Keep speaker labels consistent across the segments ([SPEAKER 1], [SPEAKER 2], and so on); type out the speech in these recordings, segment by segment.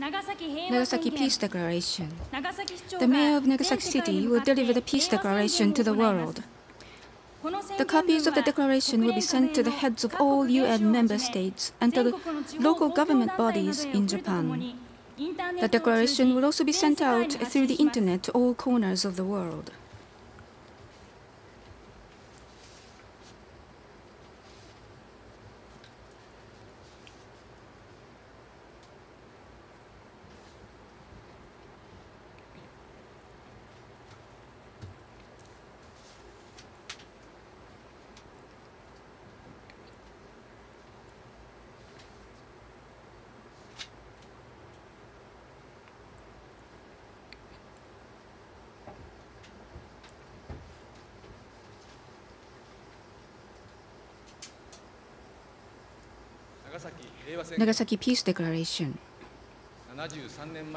[SPEAKER 1] Nagasaki Peace Declaration. The Mayor of Nagasaki City will deliver the Peace Declaration to the world. The copies of the declaration will be sent to the heads of all UN member states and to the local government bodies in Japan. The declaration will also be sent out through the internet to all corners of the world. Nagasaki Peace Declaration.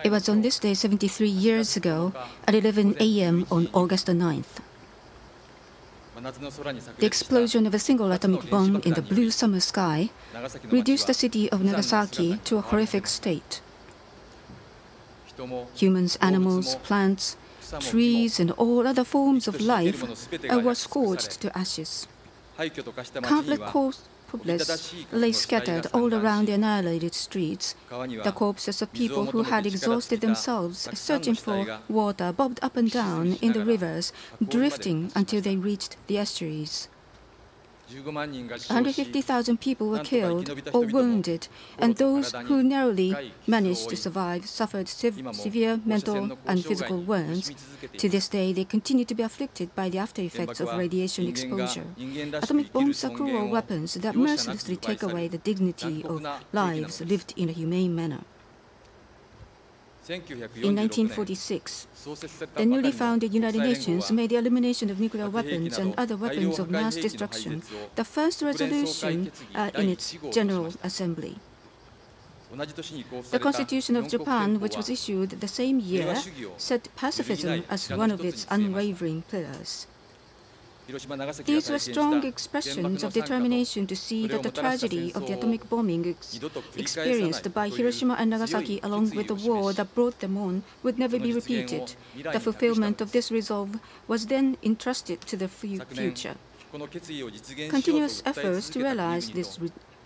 [SPEAKER 1] It was on this day 73 years ago at 11 a.m. on August 9th. The explosion of a single atomic bomb in the blue summer sky reduced the city of Nagasaki to a horrific state. Humans, animals, plants, trees, and all other forms of life were scorched to ashes. Countless corpses lay scattered all around the annihilated streets. The corpses of people who had exhausted themselves searching for water bobbed up and down in the rivers, drifting until they reached the estuaries. 150,000 people were killed or wounded, and those who narrowly managed to survive suffered severe mental and physical wounds. To this day, they continue to be afflicted by the after effects of radiation exposure. Atomic bombs are cruel weapons that mercilessly take away the dignity of lives lived in a humane manner. In 1946, the newly founded United Nations made the elimination of nuclear weapons and other weapons of mass destruction the first resolution in its General Assembly. The Constitution of Japan, which was issued the same year, set pacifism as one of its unwavering pillars. These were strong expressions of determination to see that the tragedy of the atomic bombing experienced by Hiroshima and Nagasaki, along with the war that brought them on, would never be repeated. The fulfillment of this resolve was then entrusted to the future. Continuous efforts to realize this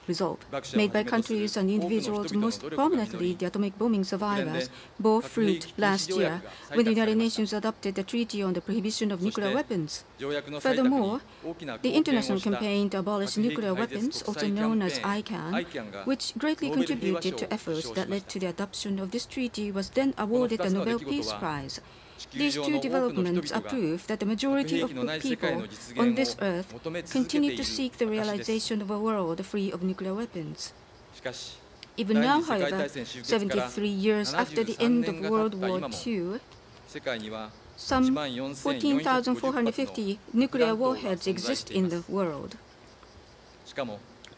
[SPEAKER 1] resolve, made by countries and individuals, most prominently the atomic bombing survivors, bore fruit last year when the United Nations adopted the Treaty on the Prohibition of Nuclear Weapons. Furthermore, the international campaign to abolish nuclear weapons, also known as ICAN, which greatly contributed to efforts that led to the adoption of this treaty, was then awarded the Nobel Peace Prize. These two developments are proof that the majority of people on this earth continue to seek the realization of a world free of nuclear weapons. Even now, however, 73 years after the end of World War II, some 14,450 nuclear warheads exist in the world.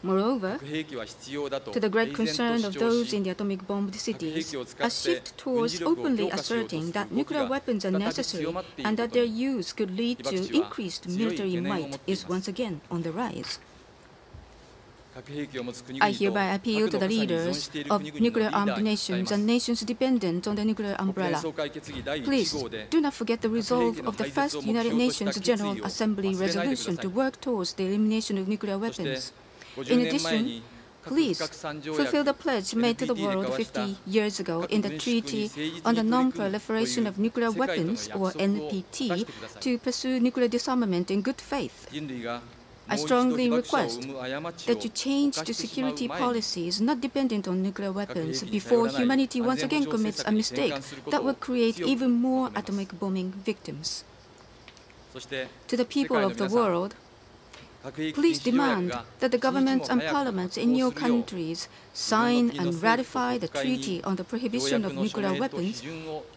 [SPEAKER 1] Moreover, to the great concern of those in the atomic-bombed cities, a shift towards openly asserting that nuclear weapons are necessary and that their use could lead to increased military might is once again on the rise. I hereby appeal to the leaders of nuclear-armed nations and nations dependent on the nuclear umbrella. Please do not forget the resolve of the first United Nations General Assembly resolution to work towards the elimination of nuclear weapons. In addition, please fulfill the pledge made to the world 50 years ago in the Treaty on the Non-Proliferation of Nuclear Weapons, or NPT, to pursue nuclear disarmament in good faith. I strongly request that you change to security policies not dependent on nuclear weapons before humanity once again commits a mistake that will create even more atomic bombing victims. To the people of the world, please demand that the governments and parliaments in your countries sign and ratify the Treaty on the Prohibition of Nuclear Weapons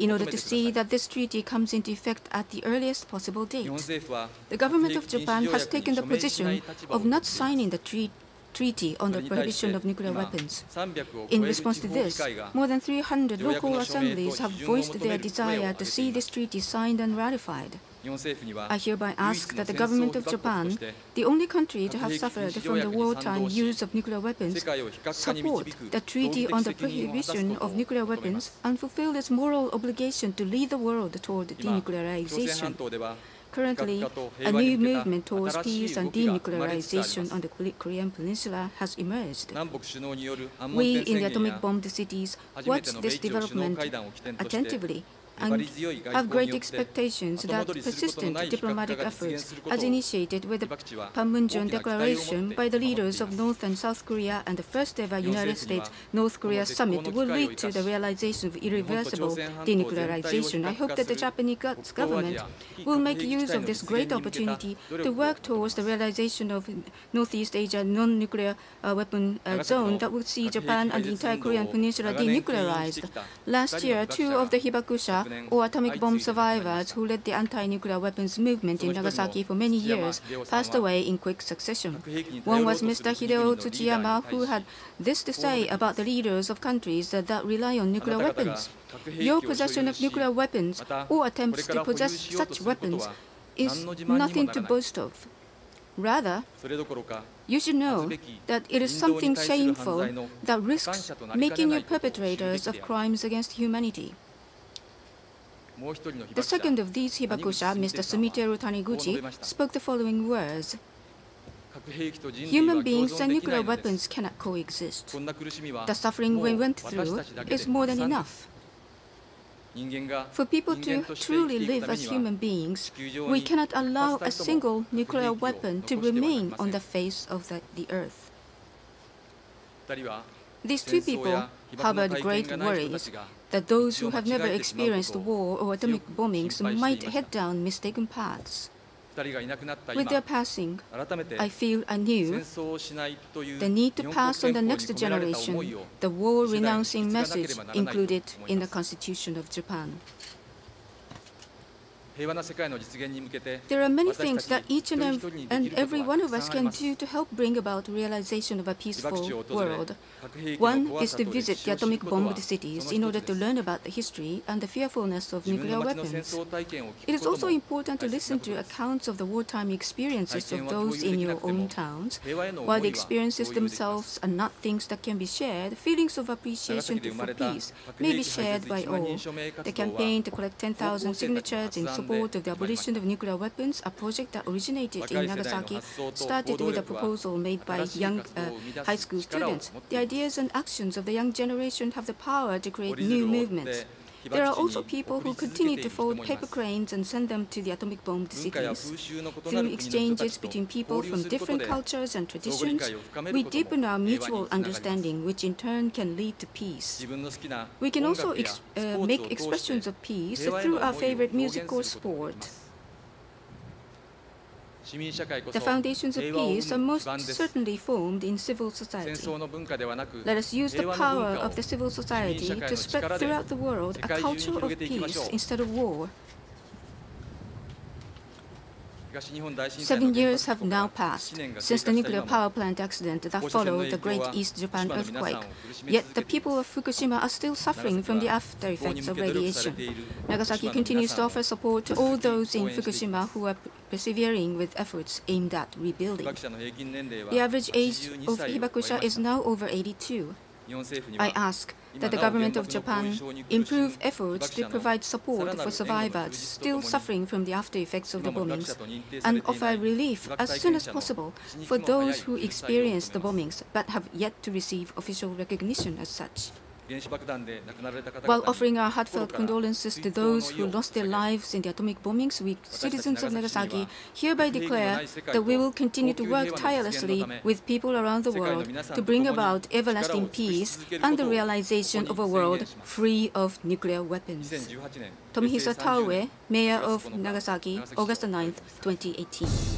[SPEAKER 1] in order to see that this treaty comes into effect at the earliest possible date. The government of Japan has taken the position of not signing the treaty on the prohibition of nuclear weapons. In response to this, more than 300 local assemblies have voiced their desire to see this treaty signed and ratified. I hereby ask that the government of Japan, the only country to have suffered from the wartime use of nuclear weapons, support the treaty on the prohibition of nuclear weapons and fulfill its moral obligation to lead the world toward denuclearization. Currently, a new movement towards peace and denuclearization on the Korean Peninsula has emerged. We in the atomic-bombed cities watch this development attentively and have great expectations that persistent diplomatic efforts, as initiated with the Panmunjom Declaration by the leaders of North and South Korea and the first-ever United States-North Korea summit, will lead to the realization of irreversible denuclearization. I hope that the Japanese government will make use of this great opportunity to work towards the realization of Northeast Asia non-nuclear weapon zone that would see Japan and the entire Korean Peninsula denuclearized. Last year, 2 of the hibakusha, or atomic bomb survivors who led the anti-nuclear weapons movement in Nagasaki for many years, passed away in quick succession. One was Mr. Hideo Tsuchiyama, who had this to say about the leaders of countries that rely on nuclear weapons. Your possession of nuclear weapons or attempts to possess such weapons is nothing to boast of. Rather, you should know that it is something shameful that risks making you perpetrators of crimes against humanity. The second of these hibakusha, Mr. Sumiteru Taniguchi, spoke the following words: "Human beings and nuclear weapons cannot coexist. The suffering we went through is more than enough. For people to truly live as human beings, we cannot allow a single nuclear weapon to remain on the face of the earth." These 2 people harbored great worries that those who have never experienced war or atomic bombings might head down mistaken paths. With their passing, I feel anew the need to pass on the next generation the war-renouncing message included in the Constitution of Japan. There are many things that each and every one of us can do to help bring about realization of a peaceful world. One is to visit the atomic-bombed cities in order to learn about the history and the fearfulness of nuclear weapons. It is also important to listen to accounts of the wartime experiences of those in your own towns. While the experiences themselves are not things that can be shared, feelings of appreciation for peace may be shared by all. The campaign to collect 10,000 signatures in support of the abolition of nuclear weapons, a project that originated in Nagasaki, started with a proposal made by young high school students. The ideas and actions of the young generation have the power to create new movements. There are also people who continue to fold paper cranes and send them to the atomic-bombed cities. Through exchanges between people from different cultures and traditions, we deepen our mutual understanding, which in turn can lead to peace. We can also make expressions of peace through our favorite music or sport. The foundations of peace are most certainly formed in civil society. Let us use the power of the civil society to spread throughout the world a culture of peace instead of war. 7 years have now passed since the nuclear power plant accident that followed the Great East Japan earthquake. Yet the people of Fukushima are still suffering from the after effects of radiation. Nagasaki continues to offer support to all those in Fukushima who are persevering with efforts aimed at rebuilding. The average age of hibakusha is now over 82. I ask that the government of Japan improve efforts to provide support for survivors still suffering from the after effects of the bombings and offer relief as soon as possible for those who experienced the bombings but have yet to receive official recognition as such. While offering our heartfelt condolences to those who lost their lives in the atomic bombings, we citizens of Nagasaki hereby declare that we will continue to work tirelessly with people around the world to bring about everlasting peace and the realization of a world free of nuclear weapons. Tomihisa Taue, Mayor of Nagasaki, August 9, 2018.